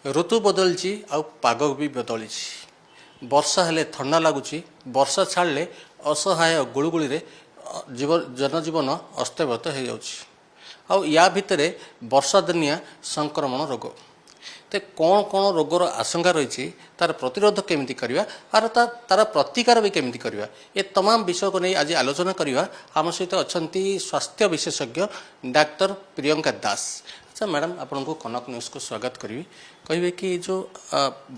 ऋतु बदलची आ पाग भी बदली वर्षा हेले थंडा लगुच वर्षा छाड़े असहाय गुड़गुड़ी जनजीवन अस्तव्यस्त हो जाऊँ या भितर वर्षा दिनिया संक्रमण रोग तो कौन कौन रोगर आशंका रही तार प्रतिरोध केमी करवा और तार प्रतिकार भी केमी करवा ये तमाम विषय को नहीं आज आलोचना करवा आम सहित अच्छा स्वास्थ्य विशेषज्ञ डाक्टर प्रियंका दास। अच्छा मैडम आपन को कनक न्यूज को स्वागत करी कहे कि जो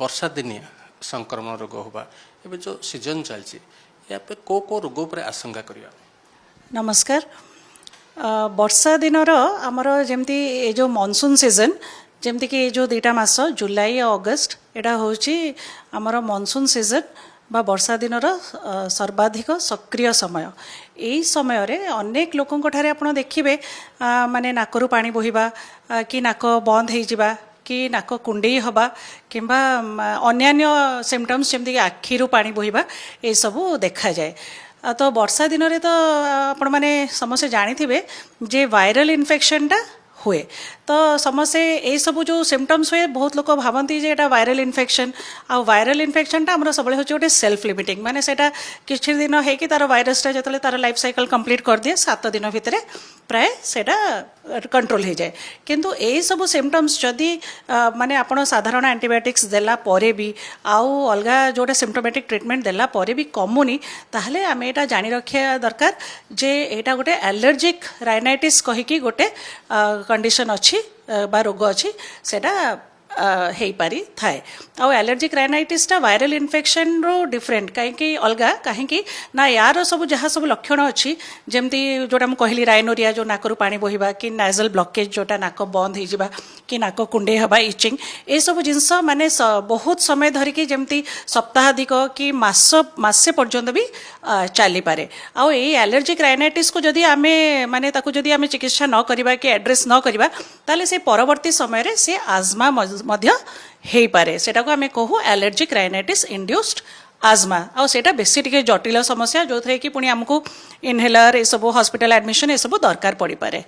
वर्षा दिनिया संक्रमण रोग होगा ये जो सीजन चलती या को रोग पर आशंका करवा। नमस्कार। वर्षा दिनर आमर जमती ये जो मानसून सीजन जमती कि जो दुईटा मास जुलाई और अगस्ट एटा होची आमर मानसून सीजन बा वर्षा दिनर सर्वाधिक सक्रिय समय। यही समय रे अनेक लोकों ठारे आपण देखिबे माने नाकरू पानी बोहिबा कि नाक बंद हो जावा कि नाक कुंडई हवा किंबा अन्यान्य सिम्पटम्स जमती कि आखिरू पानी बोहिबा ये सबू देखा जाए। तो वर्षा दिन रे तो आपण माने समस्या जानी जे वायरल इन्फेक्शनटा हुए तो समस्या ये सब जो सिम्पटम्स हुए बहुत लोग भावती जे एटा वायरल इन्फेक्शन आ वायरल इन्फेक्शनटा आमर सब गोटे सेल्फ लिमिटिंग माने सेटा किछि दिन है कि तार वायरसटा जो तार लाइफ साइकिल कंप्लीट कर दिए 7 दिन भितर प्राय सेटा कंट्रोल हो जाए। किंतु यही सब सिम्पटम्स जदि माने आपण साधारण एंटीबायोटिक्स देला परे भी आउ अलगा जोटा सिम्पटोमेटिक ट्रीटमेंट देला परे भी कमुनी ताहले आमे एटा जानि रखिया दरकार जे एटा गोटे एलर्जिक राइनाइटिस कहिकी गोटे कंडीशन अच्छी बा रोग अच्छी सेटा हेई पारी थाए। आउ एलर्जिक राइनाइटिसटा वायरल इन्फेक्शन रो डिफरेंट कहीं अलगा कहीं ना यार सब जहाँ सब लक्षण अच्छी जमती जोटा मुझे कहली राइनोरिया जो नाकरू पानी बोहिबा कि नाजल ब्लॉकेज जोटा नाक बंद हो जावा कि नाक कुंडे हवा इचिंग ये सब जिनस माने बहुत समय धरिकी जमती सप्ताहाधिक कि मासे पर्यंत भी चली पारे। आउ ये एलर्जिक राइनाइटिस को जदि आमे माने ताकू जदि आमे चिकित्सा न करिबा कि एड्रेस न करिबा ताले से परवर्ती समय रे से आजमा मध्य हेई पारे सेटा को आमे कहू एलर्जिक राइनाइटिस इंड्यूस्ड आजमा। आ सेटा बेसी टिके जटिल समस्या जो थे कि पुणी आमको इनहेलर ये सब हॉस्पिटल एडमिशन ये सब दरकार पड़ी पारे।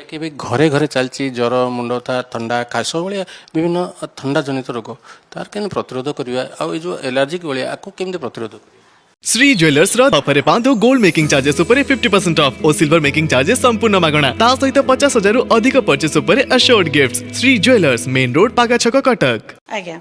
कि घरे घरे चलती ज्वर मुंड था ठंडा खास भाया विभिन्न ठंडा जनित रोग तार के प्रतिरोध करवा आ जो एलर्जिक भाया आपको केमती प्रतिरोध कर श्री ज्वेलर्स ऑफर पांतु गोल्ड मेकिंग चार्जेस ऊपर 50% ऑफ और सिल्वर मेकिंग चार्जेस संपूर्ण मागणा ता सहित 50,000 रु अधिक परचेस ऊपर assured gifts. Shri jewellers main road पागा छक कटक। आज्ञा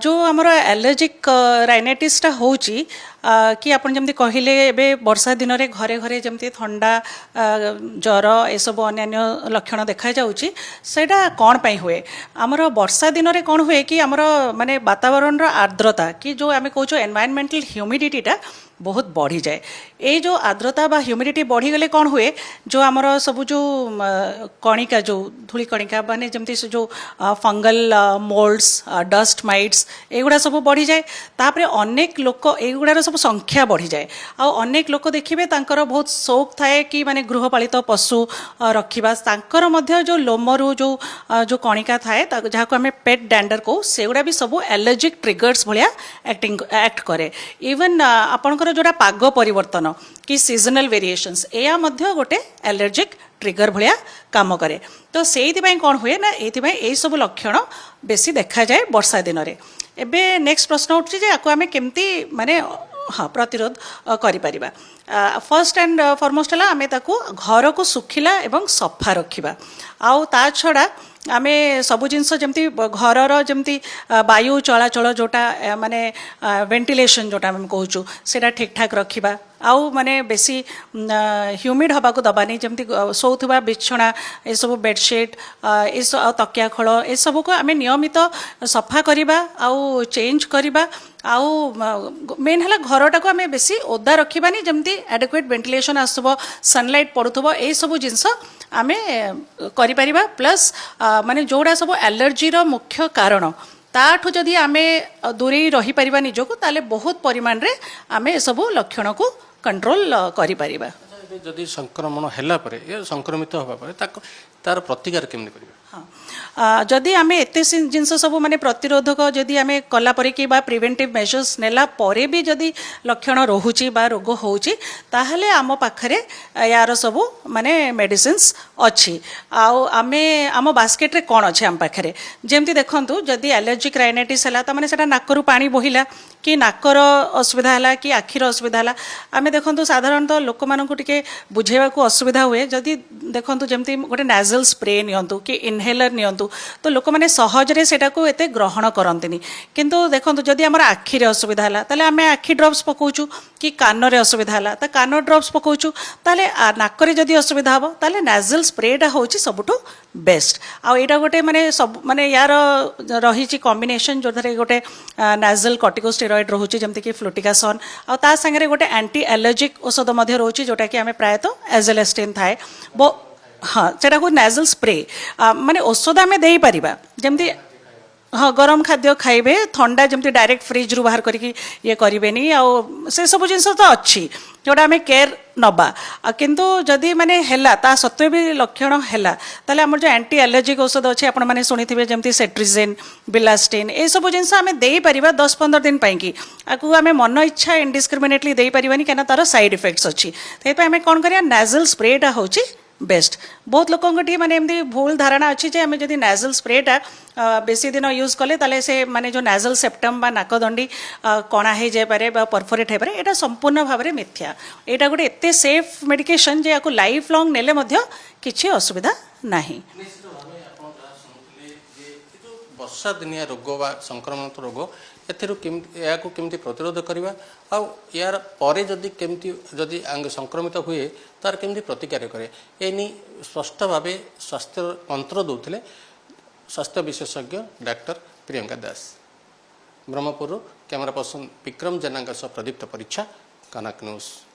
जो आमर एलर्जिक राइनाइटिसटा होची कि आपन जमती कहले एबे वर्षा दिन रे घरे घरे जमती ठंडा ज्वर ए सब अन्यान्य लक्षण देखा जाउची सेटा कोन पई हुए। आमर वर्षा दिन रे कोन हुए कि आमर माने वातावरण रो आर्द्रता कि जो आमे कहूँ एनवायरमेंटल ह्यूमिडिटीटा बहुत बढ़ी जाए। ये जो आर्द्रता बा ह्यूमिडिटी बढ़ी गले कौन हुए जो आमर सब जो कणिका जो धूली कणिका माने जमती जो फंगल मोल्ड्स डस्ट माइट्स एगुड़ा सब बढ़ी जाए। तापरे अनेक लोक एगुड़ार सब संख्या बढ़ी जाए। आ अनेक लोक देखिबे तांकर बहुत शौक थाए कि माने गृहपालित पशु रखिबा तांकर मध्य जो लोमरू जो जो कणिका थाए जहाँ को आम पेट डैंडर कहू सेगुड़ा भी सब एलर्जिक ट्रिगर्स भलिया एक्ट करे। इवन आपणकर जोड़ा पाग परिवर्तन कि सीजनल वेरिएशंस या मध्य गोटे एलर्जिक ट्रिगर भलिया काम करे। तो से कौन हुए ना ये सब लक्षण बेसी देखा जाए वर्षा दिन रे। एबे नेक्स्ट प्रश्न उठे जे आपको आमे केमती माने हाँ प्रतिरोध करिपारिबा। फर्स्ट एंड फॉरमोस्ट है आमे ताकू घर को सुखिला एवं सफा रखिबा। आउ ता छड़ा आमे सबु जिनस जमती घरर जमती वायु चलाचल जोटा माने वेंटिलेशन जोटा आम कहूँ सेटा ठीक ठाक रखिबा। आउ माने बेसी ह्यूमिड हवा को दबानी जमती शोथुबा बिछना ये सब बेडशीट ये तकिया खोल ये सब को आमे नियमित सफा करिबा आउ चेंज करिबा। आउ मेन है घरटा को आमे बेसी ओदा रखिबानी जमती एडिक्वेट वेंटिलेशन आसबो सनलाइट पड़ुथबो ए सब जिनस आमे करि परिबा। प्लस माने जोड़ा सब एलर्जीर मुख्य कारण ताठू जदि आमे दूरे रही परिबा निजको ताले बहुत परिमाण रे आमे सब लक्षण को कंट्रोल करि परिबा। जदि संक्रमण हैला परे या संक्रमित होबा परे तार प्रतिकार केमने करिबा। हाँ जदि आमे एते जिनस सब माने प्रतिरोधक जदि आमे कला परे कि बा प्रिवेंटिव मेजर्स नेला परे भी जदि लक्षण रहुची बा रोग होउची ताहले आम पाखरे यार सब माने मेडिसिन्स ଅଛି ଆଉ ଆମେ ଆମ ବାସ୍କେଟ୍ରେ କ'ଣ ଅଛି ଆମ ପାଖରେ ଯେମିତି ଦେଖନ୍ତୁ ଯଦି ଆଲର୍ଜିକ୍ ରାଇନାଇଟିସ୍ ହେଲା ତାମାନେ ସେଇଟା ନାକରୁ ପାଣି ବୋହିଲା କି ନାକର ଅସୁବିଧା ହେଲା କି ଆଖିର ଅସୁବିଧା ହେଲା ଆମେ ଦେଖନ୍ତୁ ସାଧାରଣତଃ ଲୋକମାନଙ୍କୁ ଟିକେ ବୁଝେଇବାକୁ ଅସୁବିଧା ହୁଏ ଯଦି ଦେଖନ୍ତୁ ଯେମିତି ଗୋଟେ ନାଜଲ୍ ସ୍ପ୍ରେ ନିଅନ୍ତୁ କି ଇନହେଲର୍ ନିଅନ୍ତୁ ତ ଲୋକମାନେ ସହଜରେ ସେଇଟାକୁ ଏତେ ଗ୍ରହଣ କରନ୍ତିନି କିନ୍ତୁ ଦେଖନ୍ତୁ ଯଦି ଆମର ଆଖିରେ ଅସୁବିଧା ହେଲା ତାହେଲେ ଆମେ ଆଖି ଡ୍ରପ୍ସ ପକାଉଛୁ କି କାନରେ ଅସୁବିଧା ହେଲା ତ କାନ ଡ୍ରପ୍ସ ପକାଉଛୁ ତାହେଲେ ନାକରେ ଯଦି ଅସୁବିଧା ହେବ ତାହେଲେ ନାଜଲ୍ ସ୍ପ୍ରେଟା ହେଉଛି ସବୁଠୁ ବେଷ୍ଟ ଆଉ ଏଇଟା ଗୋଟେ ମାନେ ସବୁ ମାନେ ୟାର ରହିଛି କମ୍ବିନେସନ୍ ଯେଉଁଥିରେ ଗୋଟେ ନାଜଲ୍ କର୍ଟିକୋଷ୍ଟେରଏଡ୍ ରହୁଛି ଯେମିତିକି ଫ୍ଲୁଟିକାସନ୍ ଆଉ ତା ସାଙ୍ଗରେ ଗୋଟେ ଆଣ୍ଟି ଆଲର୍ଜିକ୍ ଔଷଧ ମଧ୍ୟ ରହୁଛି ଯେଉଁଟାକି ଆମେ ପ୍ରାୟତଃ ଏଜେଲେଷ୍ଟିନ୍ ଥାଏ ହଁ ସେଟାକୁ ନାଜଲ୍ ସ୍ପ୍ରେ ମାନେ ଔଷଧ ଆମେ ଦେଇପାରିବା ଯେମିତି ହଁ ଗରମ ଖାଦ୍ୟ ଖାଇବେ ଥଣ୍ଡା ଯେମିତି ଡାଇରେକ୍ଟ ଫ୍ରିଜ୍ରୁ ବାହାର କରିକି ଇଏ କରିବେନି ଆଉ ସେସବୁ ଜିନିଷ ତ ଅଛି ଯେଉଁଟା ଆମେ କେୟାର ନେବା କିନ୍ତୁ ଯଦି ମାନେ ହେଲା ତା ସତ୍ତ୍ୱେ ବି ଲକ୍ଷଣ ହେଲା ତାହେଲେ ଆମର ଯେଉଁ ଆଣ୍ଟି ଆଲର୍ଜିକ୍ ଔଷଧ ଅଛି ଆପଣମାନେ ଶୁଣିଥିବେ ଯେମିତି ସେଟ୍ରିଜିନ୍ ବିଲାଷ୍ଟିନ୍ ଏସବୁ ଜିନିଷ ଆମେ ଦେଇପାରିବା 10-15 ଦିନ ପାଇଁକି ଆକୁ ଆମେ ମନ ଇଚ୍ଛା ଇନଡିସ୍କ୍ରିମିନେଟଲି ଦେଇପାରିବାନି କାହିଁକିନା ତା'ର ସାଇଡ୍ ଇଫେକ୍ଟସ୍ ଅଛି ସେଥିପାଇଁ ଆମେ କ'ଣ କରିବା ନାଜଲ୍ ସ୍ପ୍ରେଟା ହେଉଛି ବେଷ୍ଟ ବହୁତ ଲୋକଙ୍କଠି ମାନେ ଏମିତି ଭୁଲ ଧାରଣା ଅଛି ଯେ ଆମେ ଯଦି ନାଜଲ୍ ସ୍ପ୍ରେଟା ବେଶୀ ଦିନ ୟୁଜ୍ କଲେ ତାହେଲେ ସେ ମାନେ ଯେଉଁ ନାଜଲ୍ ସେପ୍ଟମ୍ ବା ନାକଦଣ୍ଡି କଣା ହେଇଯାଇପାରେ ବା ପରଫୋରେଟ୍ ହେଇପାରେ ଏଇଟା ସମ୍ପୂର୍ଣ୍ଣ ଭାବରେ ମିଥ୍ୟା ଏଇଟା ଗୋଟେ ଏତେ ସେଫ୍ ମେଡ଼ିକେସନ୍ ଯେ ୟାକୁ ଲାଇଫ୍ ଲଙ୍ଗ୍ ନେଲେ ମଧ୍ୟ କିଛି ଅସୁବିଧା ନାହିଁ ନିଶ୍ଚିତ ଭାବେ ଆପଣ ଯାହା ଶୁଣୁଥିଲେ ଯେ ଏ ଯେଉଁ ବର୍ଷା ଦିନିଆ ରୋଗ ବା ସଂକ୍ରମଣ ରୋଗ ଏଥିରୁ ଏହାକୁ କେମିତି ପ୍ରତିରୋଧ କରିବା ଆଉ ୟାର ପରେ ଯଦି ସଂକ୍ରମିତ ହୁଏ ତାର କେମିତି ପ୍ରତିକାର କରେ ଏ ନେଇ ସ୍ପଷ୍ଟ ଭାବେ ସ୍ୱାସ୍ଥ୍ୟ ମନ୍ତ୍ର ଦେଉଥିଲେ ସ୍ୱାସ୍ଥ୍ୟ ବିଶେଷଜ୍ଞ ଡାକ୍ତର ପ୍ରିୟଙ୍କା ଦାସ ବ୍ରହ୍ମପୁରରୁ କ୍ୟାମେରା ପର୍ସନ ବିକ୍ରମ ଜେନାଙ୍କ ସହ ପ୍ରଦୀପ୍ତ ପରୀକ୍ଷା କନକ ନ୍ୟୁଜ୍।